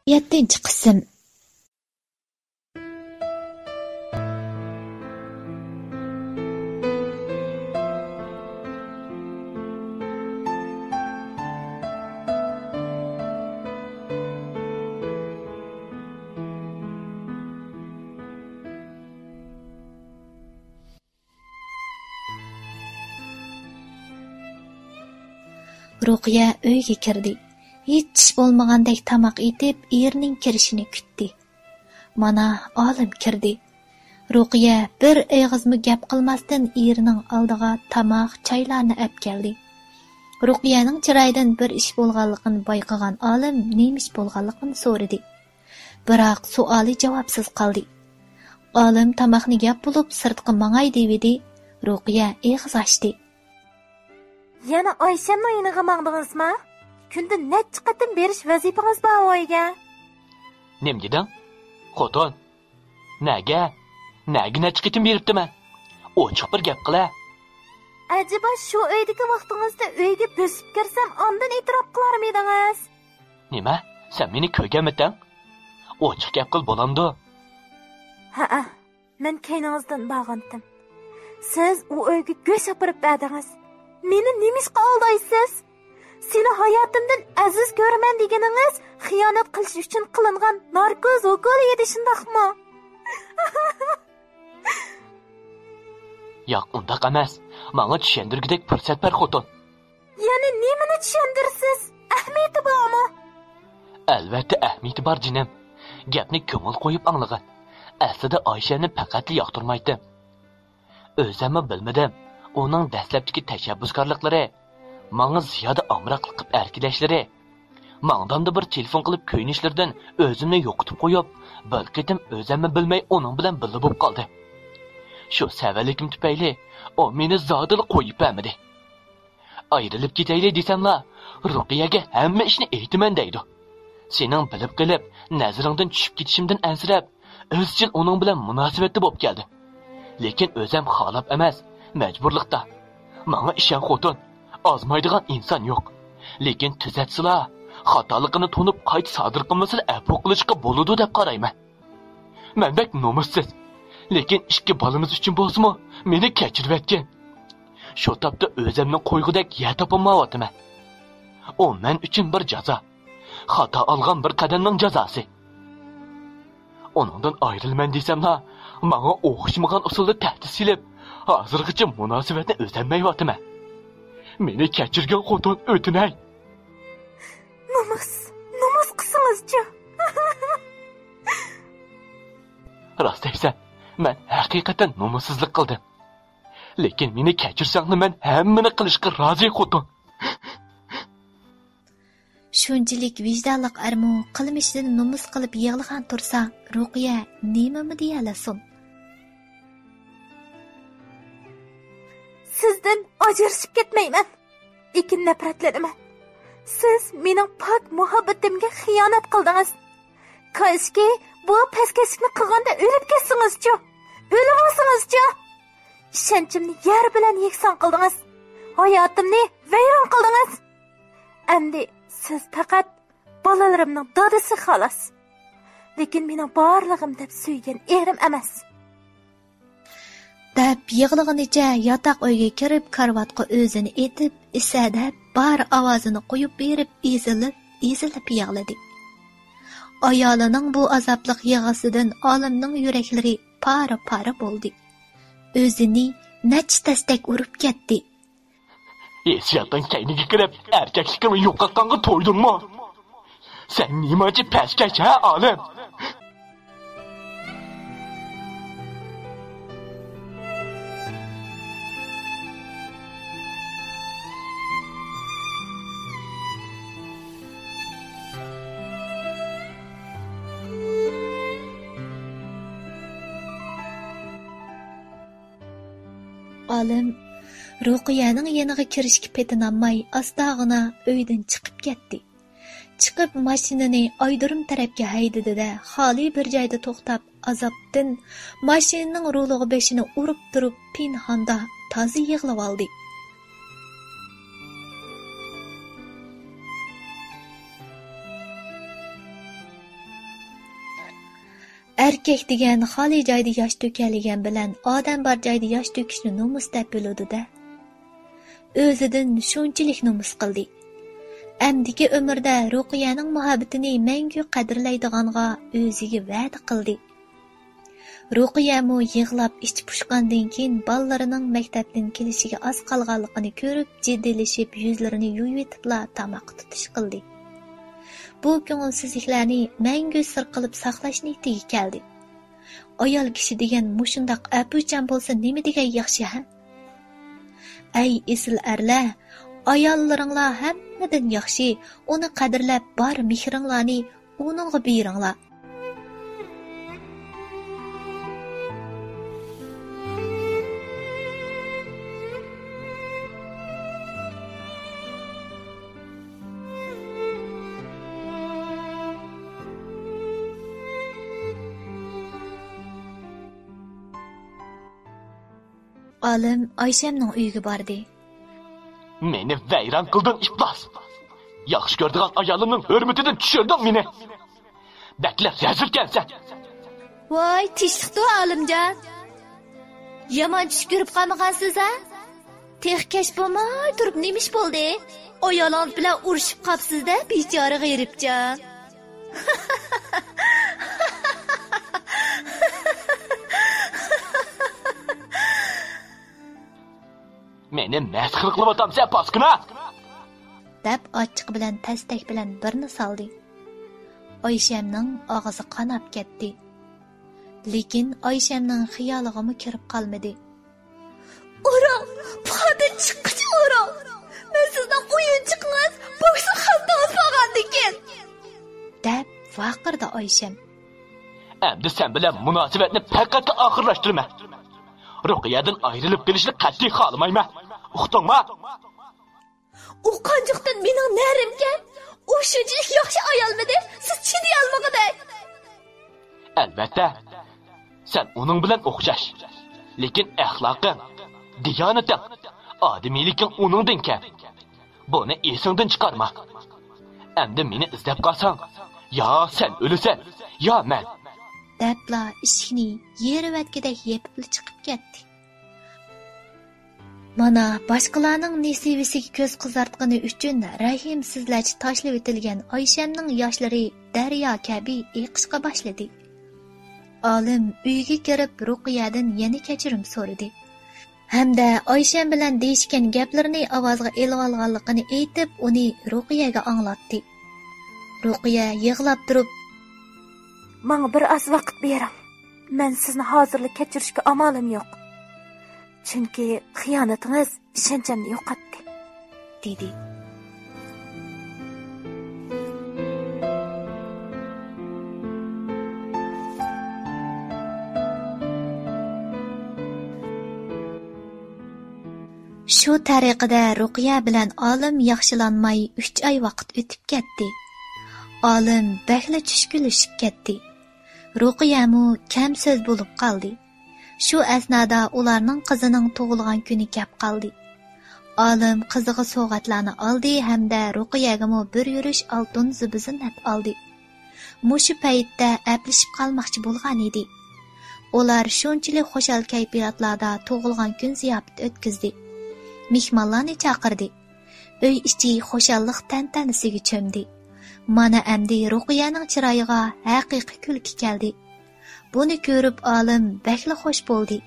7 qism. Ruqiya uyga kirdi. Hiç iş bo'lmagandek tamoq etib, erining kirishini kutdi. Mana olim kirdi. Ruqiya bir og'izmi gap qilmasdan erining oldiga tamoq, choylarni olib keldi. Ruqiyaning chiroyidan bir ish bo'lganligini bayqagan olim nemish bo'lganligini so'radi. Biroq savoli javobsiz qoldi. Olim tamoqni gap bo'lib sirtqa mangay dedi. Ruqiya og'iz ochdi. Yana Oyshamning uyiniga mangdingizmi? Kunda necha qatim berish vazifangiz bor oyga? Nim deding? Xotin. Naga necha qatim beribdiman? Ochiq bir gap qila. Acaba shu uydagi vaqtingizda uyga bosib kirsam, ondan e'tirof qilarmidingiz? Nima? Sen meni ko'rganmiding? Ochiq gap qil bo'lamdi. Ha, men kayningizdan bag'andim. Siz u uyga go'sh olib berdingiz. Meni nimishqa aldaysiz? Seni hayotimdan aziz ko'raman deganingiz xiyonat qilish uchun qilingan narkoz ukol edi, shundaqmi? Yo'q, undaq emas. Menga tushundirgidek fursat ber xotin. Yana nimani tushundirsiz? Ahmiyati bormi? Albatta ahmiyati bor jinim. Gapni ko'ngil qo'yib anglagan. Aslida Oyshani faqat yoqtirmaydim. O'zimmi bilmadim. Onun dastlabki tashabbuskorliklari, menga ziyoda amroqlik qilib erkilashlari, mangdamda bir telefon qilib ko'yinishlardan o'zimni yo'qotib qo'yib, bir qitim o'zimni bilmay uning bilan birga bo'lib qoldi. Shu savalikim tufayli o meni zodil qo'yib bermadi. Ayrilib ketayli desamla, Ruqiyaga hamma ishni aytaman deydi. Sening bilib qilib, nazaringdan tushib ketishimdan ansirab, o'zchil uning bilan munosabatda bo'lib keldi. Lekin o'zim xolab emas, majburlikda. Menga ishon xotin, ozmaydigan inson yo'q. Lekin tuzatsila, xatoligini to'nib qayta sodir qilmasa afv qilishga bo'ladi deb qarayman. Men bek nomussiz. Lekin ikki bolamiz uchun bo'lsa-mu, meni kechirib etgan. Shu topda o'zimni qo'yg'udek yer topolmayapman. O men uchun bir jazo. Xato olgan bir qadamning jazosi. Onundan ayrilman desamla, menga o'xshamagan usulda tahdid silib, hozirgacha munosabatni o'zlamayapman. Meni kechirgan xotin o'tinay. Nomus qilsingizchi. Rost aytsan, men haqiqatan nomussizlik qildim. Lekin meni kechirsangmi, men hammani qilishga rozi xotin. Shunchalik vijdonliq armu qilmishidan nomus qilib yig'lagan tursa, Ruqiya nimami deyalasin? Sizdan ajrashib ketmayman. Lekin nafratlanaman. Siz mening pok muhabbatimga xiyonat qildingiz. Qayski bu paskashlikni qilganda o'lib ketsingizchi. O'lib olsingizchi. Ishonchimni yer bilan yekson qildingiz. Hayotimni vayron qildingiz. Endi siz faqat bolalarimning dadasi xolos. Lekin mening borlig'im deb suygan erim emas. Deb yig'lig'inicha yotoq uyga kirib, karvatga o'zini etib, isada bar ovozini qo'yib berib, ezilib yig'ladi. Ayolining bu azobliq yig'isidan olimning yuraklari para bo'ldi. O'zini nachtasdak urib ketdi. Esiyatdan kayniga kirib, erkakligini yo'qotganga to'ydingmi? Sen nimachi pastkash ha, olim? Olim Ruqiyaning yeniga kirishga petinamay astag'ina uydan chiqib ketdi. Chiqib mashinani Oydirim tarafga haydadi-da, xoli bir joyda to'xtab, azobdan mashinaning ruliga beshini urib turib, pinhonda tozi yig'lab oldi. Erkek degan xoli joyda yosh to'kaligan bilan odam bor joyda yosh to'kishni nomus deb biladi-da. O'zidan shunchalik nomus qildi. Amdiki umrda Ruqiyaning muhabbatini mangu qadrlaydiganga o'ziga va'da qildi. Ruqiyamu yig'lab ichi pushqandan keyin ballarının maktabdan kelishiga oz qolganligini ko'rib, jiddilashib yuzlarini yuvib tamoq tutish qildi. Bu ko'ngilsizliklarni mangu sir qilib saqlash niyatiga keldi. Ayol kishi degan mushundaq apuchan bo'lsa nima degan yaxshi ha? Ay esil erlar, ayollaringlar hammadan yaxshi, uni qadrlab bor mehringlarni uningga beringlar. Olim Ayshamning uyiga bordi. Meni vayron qildin iflos. Yaxshi ko'rdigan ayolimning hurmatidan tushirding meni. Baklar razilkansan. Voy, tishliqdi Olimjon. Yomon tush ko'rib qolmagansiz a? Texkash bo'lmay turib nemish bo'ldi? Ayolingiz bilan urushib qolibsiz-da, bechora g'iribjon. Meni masxir qilib o'tamsan, paskina. Deb ochiq bilan tastak bilan birni soldi. Oyshamning og'zi qonab ketdi. Lekin Oyshamning xiyoliga kirib qolmadi. "Ora, buxadan chiqqich ora. Men sizdan o'yinchiqingiz, bo'ksa xaltangiz bo'lgandikin." deb vaqirdi Oysham. Endi sen bilan munosabatni faqat oxirlashtirma. Ruqiyadan ayrilib kelishni qat'iy xohlamayman. Uqdingmi? U qanjiqdan mening narimkan? U shunchalik yaxshi ayolmidi? Siz chiday olmagiday. Albatta. Sen uning bilan o'xshash. Lekin axloqing, diyonating, odamiyliging uningdan kam. Buni esingdan chiqarma. Endi meni izlab qolsang, yo sen o'lasan, yo men. Debla ishni yerivatgidek yepib chiqib ketdi. Mana boshqalarning nesivisiga ko'z qizartgani uchun rahimsizlarcha tashlab etilgan Oyshamning yoshlari daryo kabi eqishga boshladi. Olim uyga kirib Ruqiyadan yana kechirim so'radi. Hamda Oysham bilan deyishgan gaplarni ovozga elib olganligini aytib, uni Ruqiyaga anglatdi. Ruqiya yig'lab turib, "Menga bir oz vaqt bering. Men sizni hozirlik kechirishga amolim yo'q. Chunki xiyonatingiz ishonchamni yo'qotdi", dedi. Shu tariqada Ruqiya bilan Olim yaxshilanmay 3 oy vaqt o'tib ketdi. Olim bakla tushkulishib ketdi. Ruqiyamu kam so'z bo'lib qoldi. Shu asnoda ularning qizining tug'ilgan kuni kelib qoldi. Olim qiziga sovg'atlarni oldi hamda Ruqiyaga bir yurish oltin zubizinat oldi. Mushu paytda aplashib qolmoqchi bo'lgan edi. Ular shunchalik xushal kayfiyatlarda tug'ilgan kun ziyofati o'tkazdi. Mehmonlarni chaqirdi. Uy ichi xushallik tantanasiga cho'mdi. Mana endi Ruqiyaning chiroyiga haqiqiy kulki keldi. Buni ko'rib Olim bakla xush bo'ldi.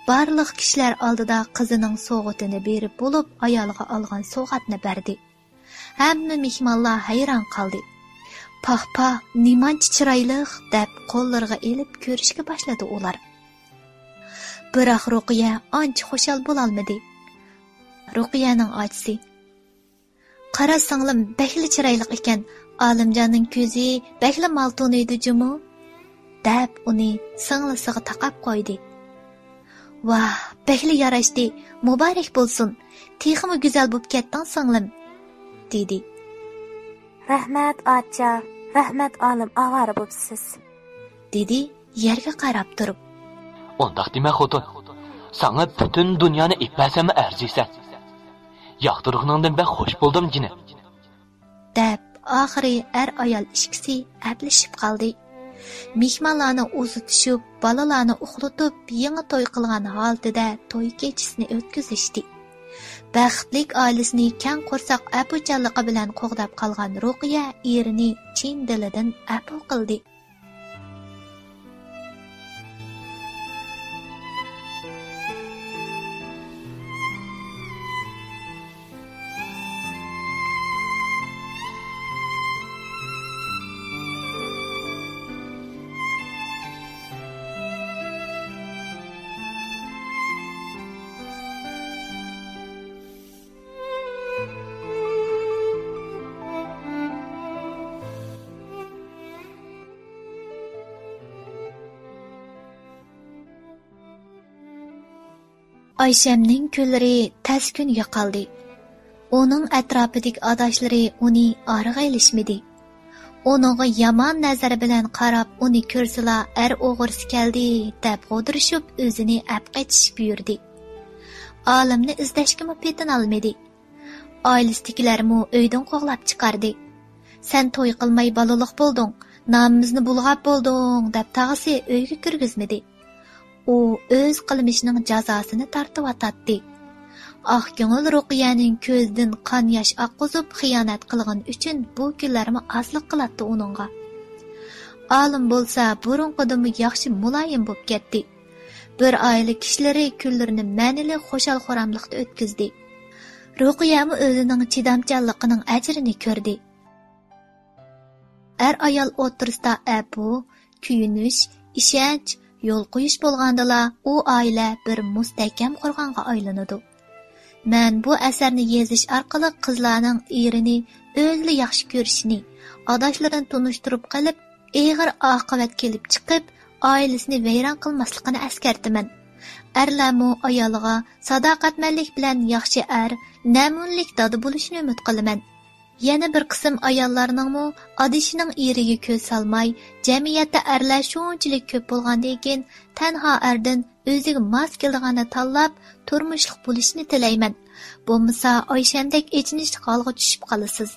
Barliq kishilar oldida qizining sovg'atini berib bo'lib, ayoliga olgan sovg'atni berdi. Hamma mehmonlar hayron qoldi. "Pah, nimancha chiroyliq" deb qo'llariga elib ko'rishga boshladi ular. Biroq Ruqiya ancha xushal bo'la olmadi. Ruqiyaning ochisi: "Qara singlim bakla chiroyli ekan, Olimjonning ko'zi bakla maltun edi jumu" deb uni singlisiga taqab qo'ydi. "Vah, bakla yarashdi, muborak bo'lsin. Texmi go'zal bo'lib ketding singlim" dedi. "Rahmat ocha, rahmat Olim, avara bo'psiz" dedi yerga qarab turib. "Undaq dema xotin. Sana butun dunyoni ipasama arziysan. Yoqtirganingdan ben xush bo'ldim jinim" deb oxiri ayol ishkisi aplashib qoldi. Mehmonlarni uzitishib, balalarni uxlatib, yangi to'y qilgan holatida to'y kechasini o'tkazishdi. Baxtlik oilasini kang qo'rsoq apuchanligi bilan qo'g'dab qolgan Ruqiya erini chin dilidan apu qildi. Ayşemning kunlari tez kun yo'qoldi. Uning atrofidagi adoshlari uni arg'aylishmadi. Uningga yomon nazar bilan qarab, uni ko'rsala o'g'risi keldi deb g'o'dirishib, o'zini apqetishib yurdi. Olimni izlashga petin olmadi. Oilasidagilarmi uydan qo'g'lab chiqardi. Sen to'y qilmay balaliq bo'lding, nomimizni bulg'ab bo'lding deb tag'isi uyga kirgizmadi. U o'z qilmishining jazosini tortib atadi. Ko'ngil Ruqiyaning ko'zidan qon yosh oqqizib xiyonat qilgan uchun bu kunlarni ozliq qiladi uningga. Olim bo'lsa burunqidimi yaxshi muloyim bo'lib ketdi. Bir oila kishilari kunlarini ma'nili xo'shal-xo'ramlikda o'tkazdi. Ruqiyami o'zining chidamchanligining ajrini ko'rdi. Ayol o'tirsida apu, kuyinish, ishonch, yo'l qo'yish bo'lgandala, u oila bir mustahkam qo'rg'onga aylanadi. Men bu asarni yozish orqali qizlarning erini o'zli yaxshi ko'rishini, adoshlarini tunishtirib qilib, eg'ir oqibat kelib chiqib, oilasini vayron qilmasligini eskartaman. Erlarmu ayoliga sadoqatmanlik bilan yaxshi namunlik dodi bo'lishini umid qilaman. Yana bir qism ayollarningmi adishining eriga ko'z solmay, jamiyatda erlar shunchalik ko'p bo'lgandan keyin tanho erdan o'ziga mos kelganini tanlab turmushlik bo'lishini tilayman. Bo'lmasa Oyshamdek echinishli holga tushib qolasiz.